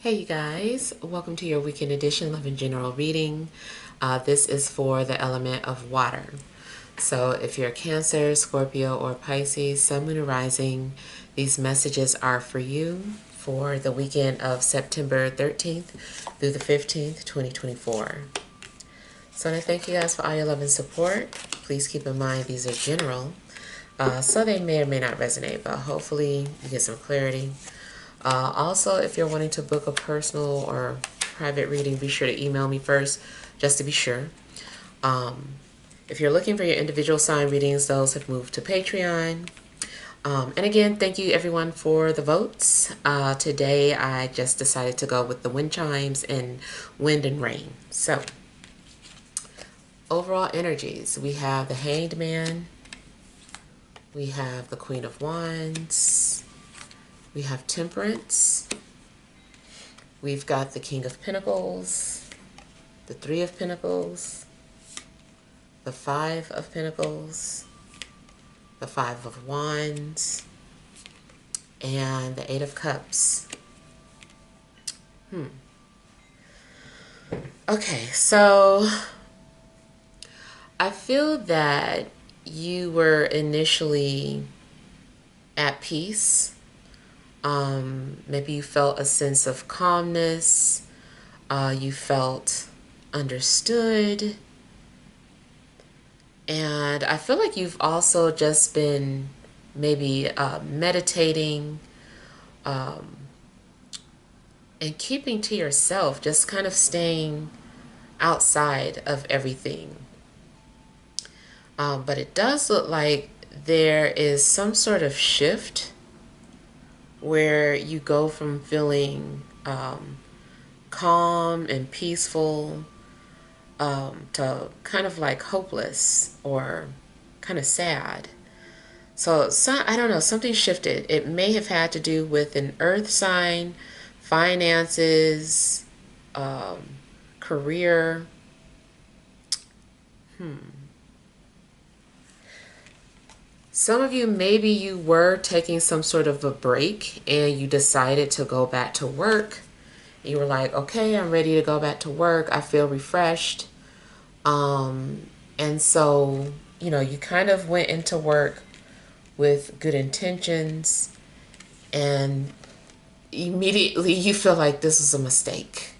Hey you guys, welcome to your weekend edition Love and General reading. This is for the element of water. So if you're a Cancer, Scorpio, or Pisces, Sun, Moon, or Rising, these messages are for you for the weekend of September 13th through the 15th, 2024. So I want to thank you guys for all your love and support. Please keep in mind these are general, so they may or may not resonate, but hopefully you get some clarity. Also, if you're wanting to book a personal or private reading, be sure to email me first, just to be sure. If you're looking for your individual sign readings, those have moved to Patreon. And again, thank you everyone for the votes. Today, I just decided to go with the wind chimes and wind and rain. So, overall energies, we have the Hanged Man, we have the Queen of Wands, we have Temperance, we've got the King of Pentacles, the Three of Pentacles, the Five of Pentacles, the Five of Wands, and the Eight of Cups. Okay, so I feel that you were initially at peace. Maybe you felt a sense of calmness. You felt understood. And I feel like you've also just been maybe meditating and keeping to yourself, just kind of staying outside of everything. But it does look like there is some sort of shift where you go from feeling calm and peaceful to kind of like hopeless or kind of sad. So I don't know, something shifted. It may have had to do with an earth sign, finances, career. Some of you, maybe you were taking some sort of a break and you decided to go back to work. You were like, okay, I'm ready to go back to work. I feel refreshed. And so, you kind of went into work with good intentions and immediately you feel like this is a mistake.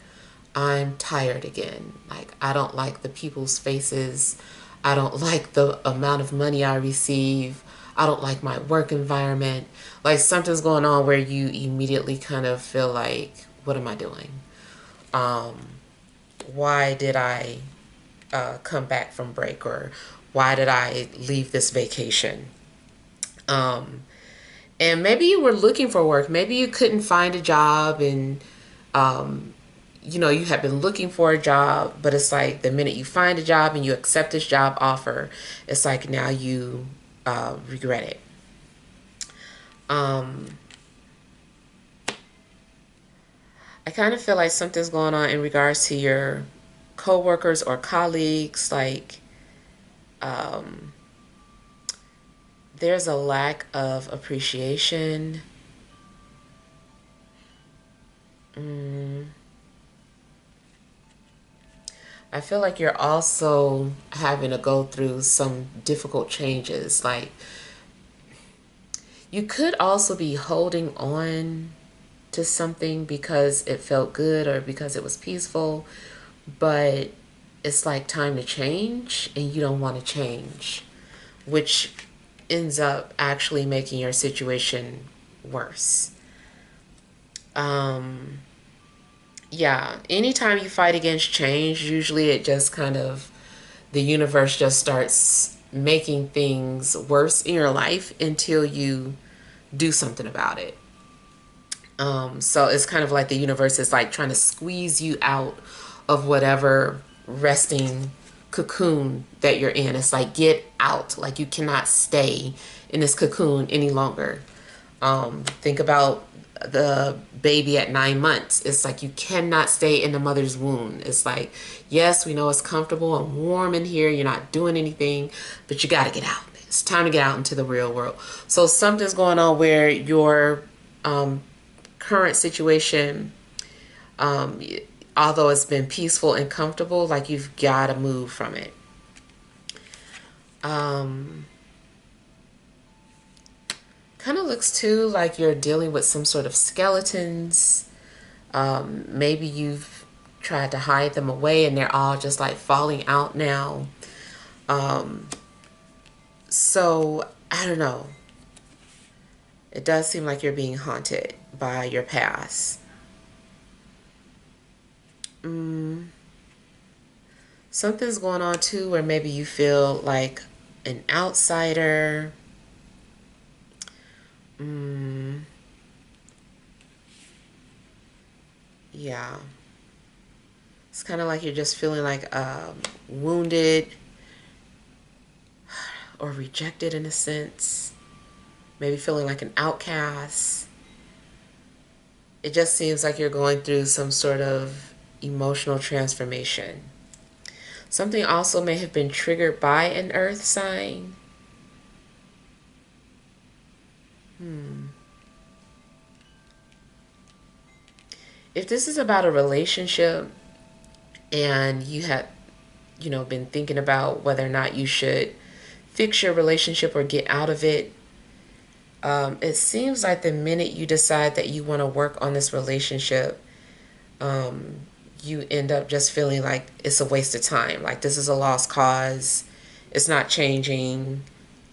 I'm tired again. Like, I don't like the people's faces. I don't like the amount of money I receive. I don't like my work environment. Like, something's going on where you immediately kind of feel like, what am I doing? Why did I come back from break? Or why did I leave this vacation? And maybe you were looking for work. Maybe you couldn't find a job and you have been looking for a job, but it's like the minute you find a job and you accept this job offer, it's like now you regret it. I kind of feel like something's going on in regards to your coworkers or colleagues. Like there's a lack of appreciation. I feel like you're also having to go through some difficult changes. Like, you could also be holding on to something because it felt good or because it was peaceful, but it's like time to change and you don't want to change, which ends up actually making your situation worse. Yeah, anytime you fight against change, usually it just kind of, the universe just starts making things worse in your life until you do something about it. So it's kind of like the universe is like trying to squeeze you out of whatever resting cocoon that you're in. It's like, get out. Like, you cannot stay in this cocoon any longer. Think about the baby at 9 months. It's like you cannot stay in the mother's womb. It's like, yes, we know it's comfortable and warm in here. You're not doing anything, but you got to get out. It's time to get out into the real world. So something's going on where your current situation Um, Although it's been peaceful and comfortable, like you've got to move from it. Kind of looks too like you're dealing with some sort of skeletons. Maybe you've tried to hide them away and they're all just like falling out now. So I don't know. It does seem like you're being haunted by your past. Something's going on too where maybe you feel like an outsider. Yeah. It's kind of like you're just feeling like wounded or rejected in a sense. Maybe feeling like an outcast. It just seems like you're going through some sort of emotional transformation. Something also may have been triggered by an earth sign. If this is about a relationship and you had, been thinking about whether or not you should fix your relationship or get out of it, it seems like the minute you decide that you want to work on this relationship, you end up just feeling like it's a waste of time. Like this is a lost cause. It's not changing.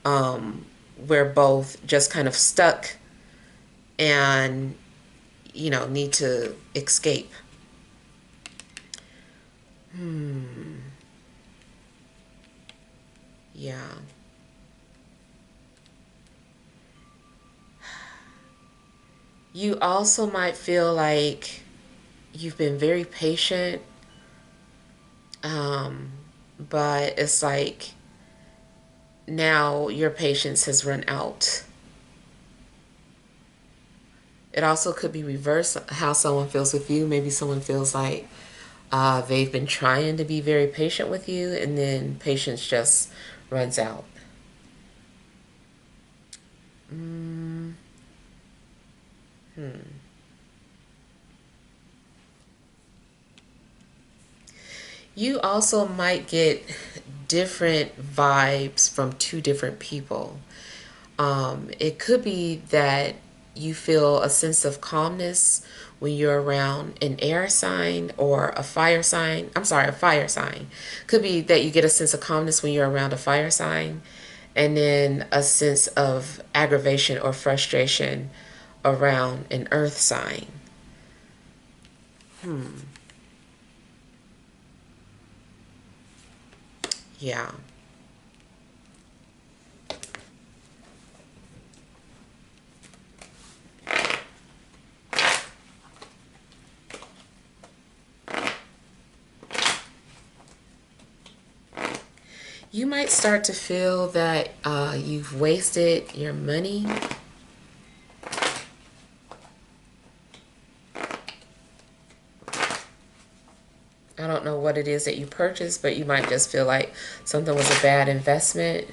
We're both just kind of stuck and, need to escape. Yeah. You also might feel like you've been very patient, but it's like now your patience has run out. It also could be reverse how someone feels with you. Maybe someone feels like they've been trying to be very patient with you, and then patience just runs out. You also might get different vibes from two different people. It could be that you feel a sense of calmness when you're around an air sign or a fire sign. I'm sorry, a fire sign. Could be that you get a sense of calmness when you're around a fire sign, and then a sense of aggravation or frustration around an earth sign. Yeah. You might start to feel that you've wasted your money. I don't know what it is that you purchased, but you might just feel like something was a bad investment.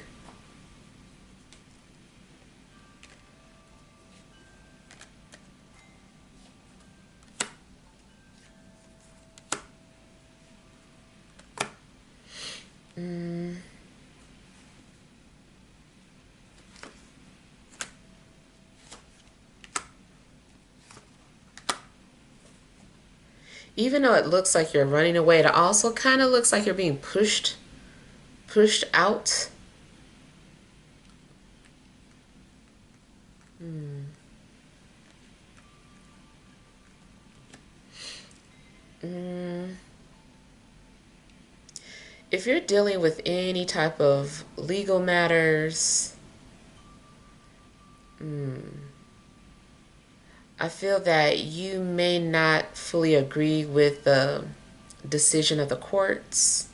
Even though it looks like you're running away, it also kind of looks like you're being pushed out. If you're dealing with any type of legal matters, I feel that you may not fully agree with the decision of the courts.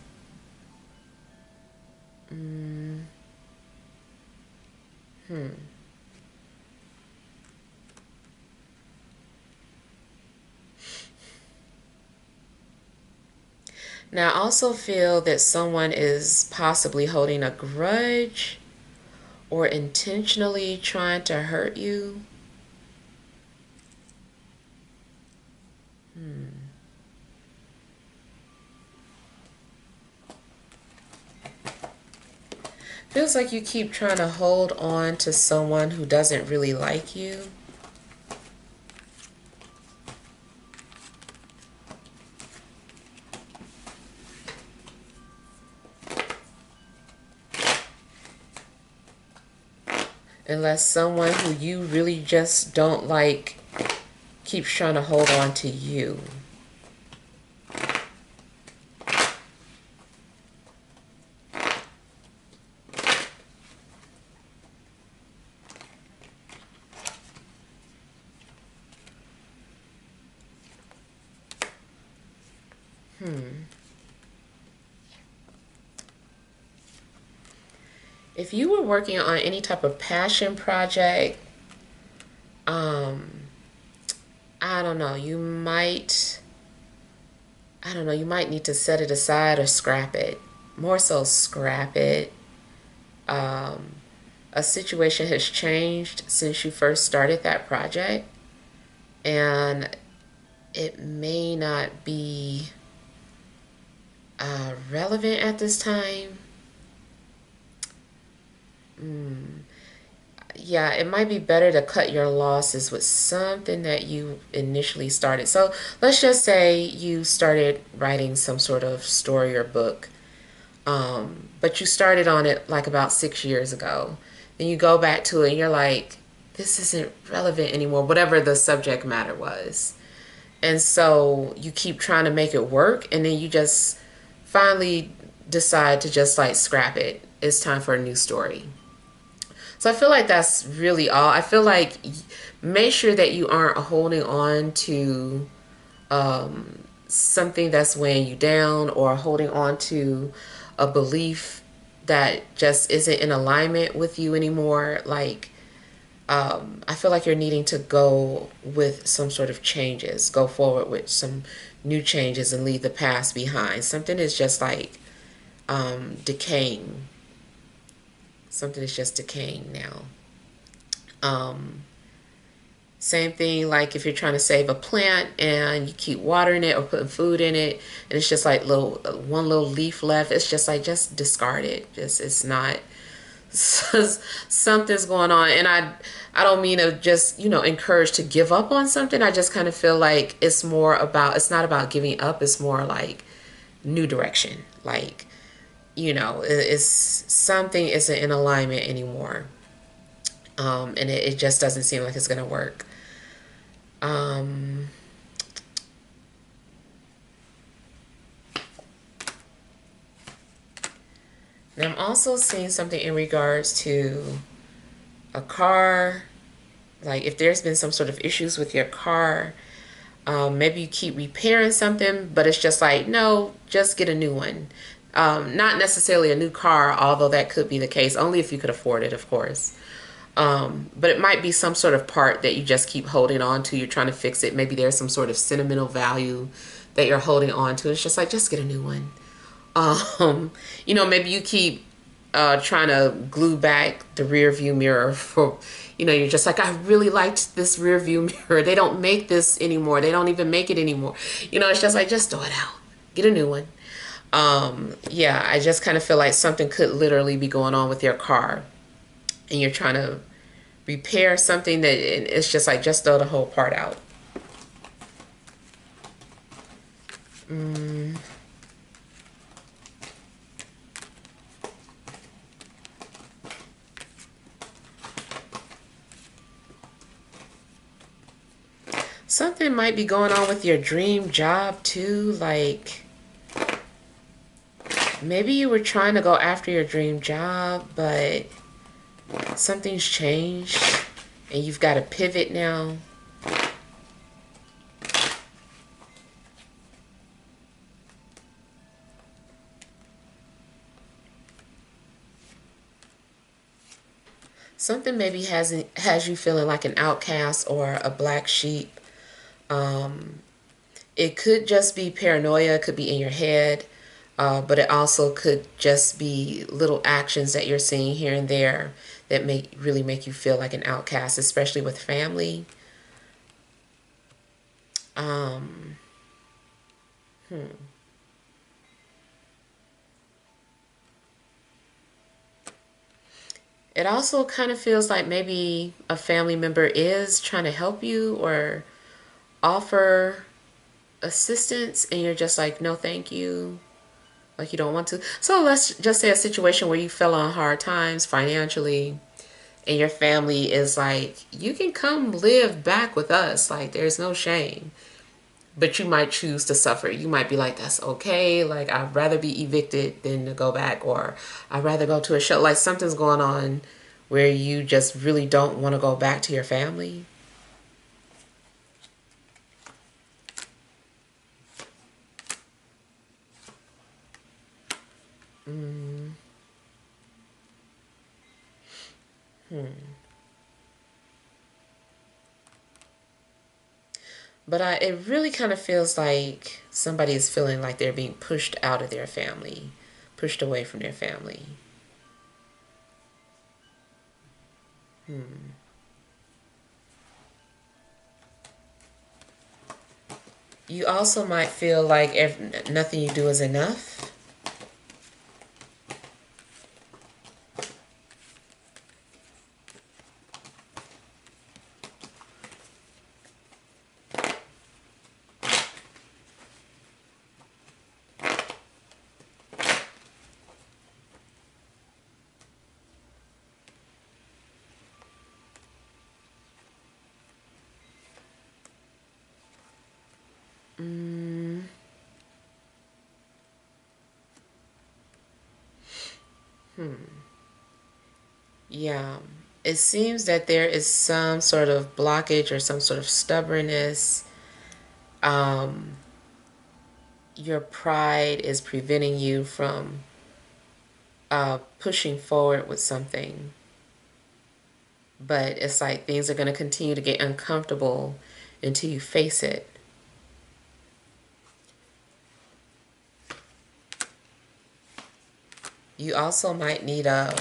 Now, I also feel that someone is possibly holding a grudge or intentionally trying to hurt you. Feels like you keep trying to hold on to someone who doesn't really like you. Unless someone who you really just don't like keeps trying to hold on to you. If you were working on any type of passion project, I don't know, you might need to set it aside or scrap it. More so scrap it. A situation has changed since you first started that project, and it may not be relevant at this time. Yeah, it might be better to cut your losses with something that you initially started. So let's just say you started writing some sort of story or book, but you started on it like about 6 years ago. Then you go back to it and you're like, this isn't relevant anymore, whatever the subject matter was. And so you keep trying to make it work, and then you just finally decide to just like scrap it. It's time for a new story. So I feel like that's really all. I feel like make sure that you aren't holding on to something that's weighing you down, or holding on to a belief that just isn't in alignment with you anymore. Like, I feel like you're needing to go with some sort of changes, go forward with some new changes and leave the past behind. Something is just like decaying. Something is just decaying now. Um, Same thing like if you're trying to save a plant and you keep watering it or putting food in it, and it's just like one little leaf left. It's just like, just discard it. Just, it's not, something's going on. And I don't mean to just, encourage to give up on something. I just kind of feel like it's not about giving up. It's more like new direction. Like, it's something isn't in alignment anymore. And it just doesn't seem like it's going to work. Um, and I'm also seeing something in regards to a car. Like if there's been some sort of issues with your car, maybe you keep repairing something, but it's just like, no, just get a new one. Not necessarily a new car, although that could be the case, only if you could afford it, of course. But it might be some sort of part that you just keep holding on to. You're trying to fix it. Maybe there's some sort of sentimental value that you're holding on to. It's just like, just get a new one. Maybe you keep trying to glue back the rear view mirror for, you're just like, I really liked this rear view mirror. They don't make this anymore. They don't even make it anymore. It's just like, just throw it out. Get a new one. Yeah, I just kind of feel like something could literally be going on with your car, and you're trying to repair something that it's just like, just throw the whole part out. Something might be going on with your dream job too. Like maybe you were trying to go after your dream job, but something's changed and you've got to pivot now. Something maybe has you feeling like an outcast or a black sheep. It could just be paranoia. It could be in your head. But it also could just be little actions that you're seeing here and there that really make you feel like an outcast, especially with family. Um, It also kind of feels like maybe a family member is trying to help you or offer assistance, and you're just like, no, thank you. Like you don't want to. So let's just say a situation where you fell on hard times financially, and your family is like, you can come live back with us. Like there's no shame. But you might choose to suffer. You might be like, that's okay. Like I'd rather be evicted than to go back, or I'd rather go to a show. Like something's going on where you just really don't want to go back to your family. Mm. But it really kind of feels like somebody is feeling like they're being pushed out of their family, pushed away from their family. You also might feel like nothing you do is enough. Mm, yeah. It seems that there is some sort of blockage or some sort of stubbornness. Um, your pride is preventing you from pushing forward with something. But it's like things are going to continue to get uncomfortable until you face it. You also might need a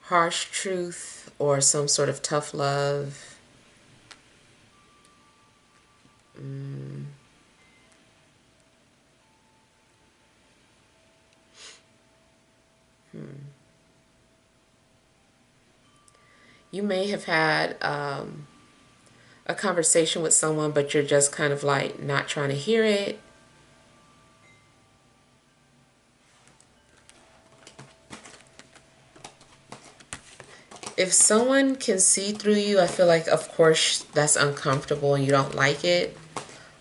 harsh truth or some sort of tough love. Mm. You may have had a conversation with someone, but you're just kind of like not trying to hear it. If someone can see through you, I feel like, of course, that's uncomfortable and you don't like it.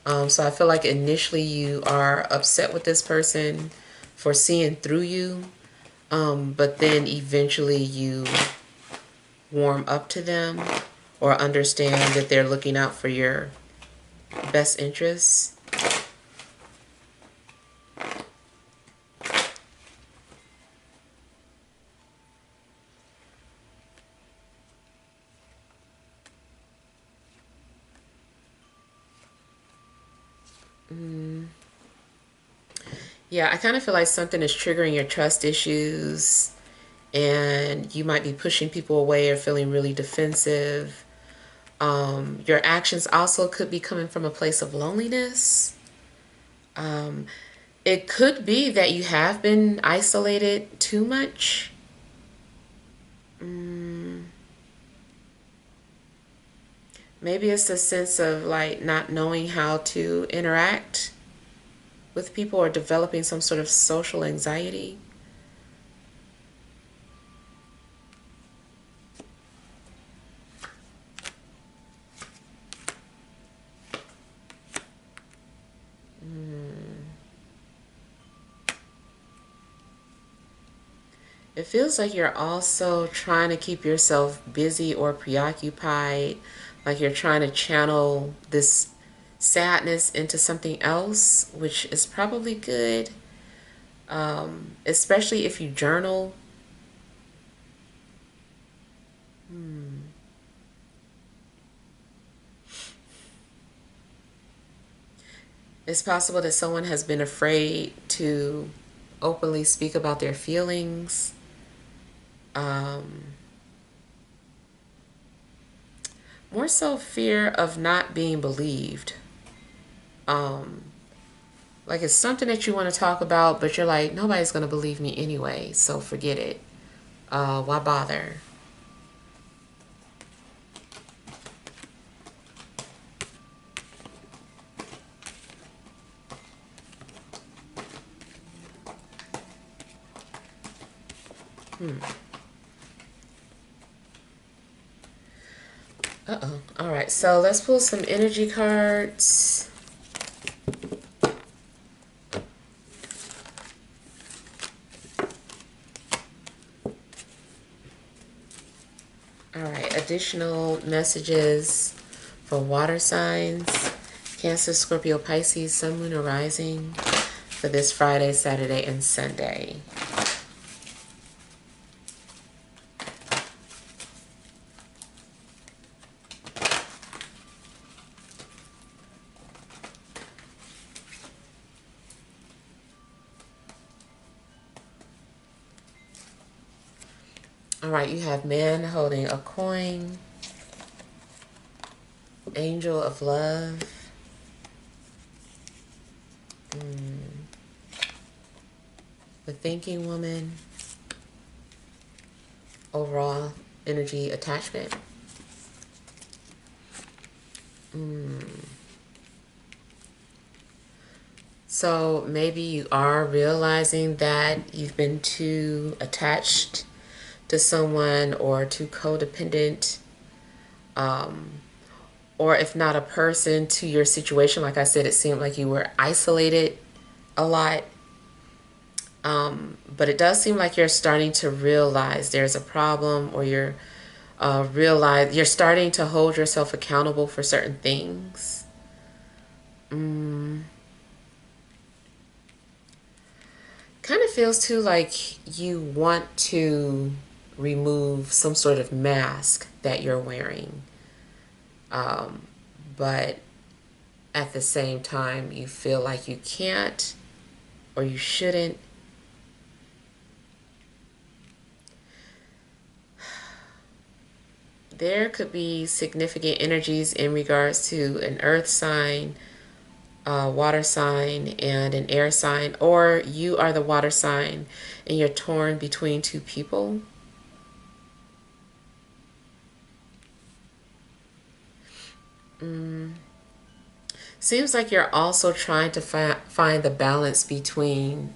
So I feel like initially you are upset with this person for seeing through you, but then eventually you warm up to them or understand that they're looking out for your best interests. Mm. Yeah, I kind of feel like something is triggering your trust issues, and you might be pushing people away or feeling really defensive. Your actions also could be coming from a place of loneliness. Um, it could be that you have been isolated too much. Mm, maybe it's a sense of like not knowing how to interact with people or developing some sort of social anxiety. Mm. It feels like you're also trying to keep yourself busy or preoccupied, like you're trying to channel this sadness into something else, which is probably good, especially if you journal. Hmm. It's possible that someone has been afraid to openly speak about their feelings. Um, More so fear of not being believed. Um, like it's something that you want to talk about, but you're like, nobody's going to believe me anyway, so forget it. Why bother? Uh-oh. All right, so let's pull some energy cards. All right, additional messages for water signs, Cancer, Scorpio, Pisces, Sun, Moon, or Rising for this Friday, Saturday, and Sunday. All right, you have man holding a coin, angel of love, the thinking woman, overall energy attachment. So maybe you are realizing that you've been too attached to someone or too codependent, or if not a person, to your situation. Like I said, it seemed like you were isolated a lot. But it does seem like you're starting to realize there's a problem, or you're starting to hold yourself accountable for certain things. Kind of feels too like you want to remove some sort of mask that you're wearing. But at the same time, you feel like you can't or you shouldn't. There could be significant energies in regards to an earth sign, water sign, and an air sign, or you are the water sign and you're torn between two people. Seems like you're also trying to find the balance between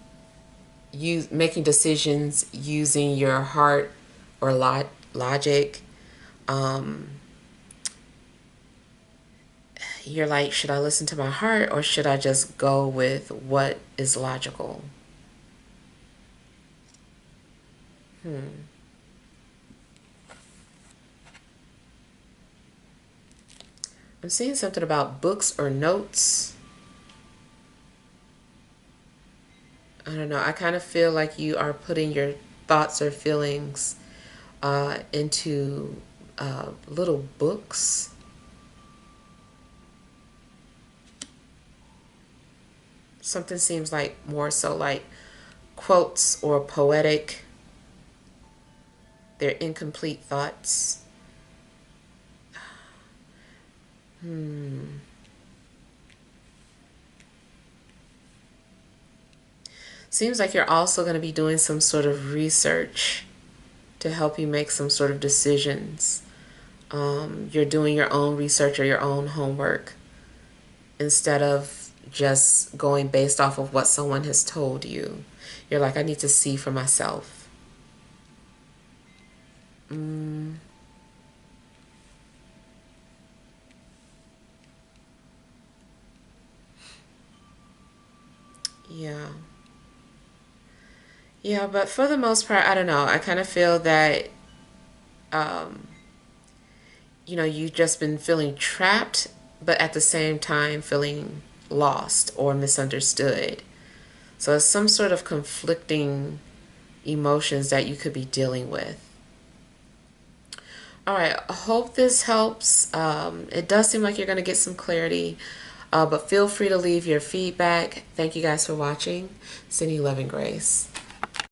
you making decisions using your heart or logic. You're like, should I listen to my heart or should I just go with what is logical? I'm seeing something about books or notes. I don't know. I kind of feel like you are putting your thoughts or feelings into little books. Something seems like more so like quotes or poetic. They're incomplete thoughts. Seems like you're also going to be doing some sort of research to help you make some sort of decisions. You're doing your own research or your own homework instead of just going based off of what someone has told you. You're like, I need to see for myself. Yeah. Yeah, but for the most part, I don't know. I kind of feel that, you've just been feeling trapped, but at the same time feeling lost or misunderstood. So it's some sort of conflicting emotions that you could be dealing with. All right, I hope this helps. It does seem like you're going to get some clarity, but feel free to leave your feedback. Thank you guys for watching. Sending you love and grace.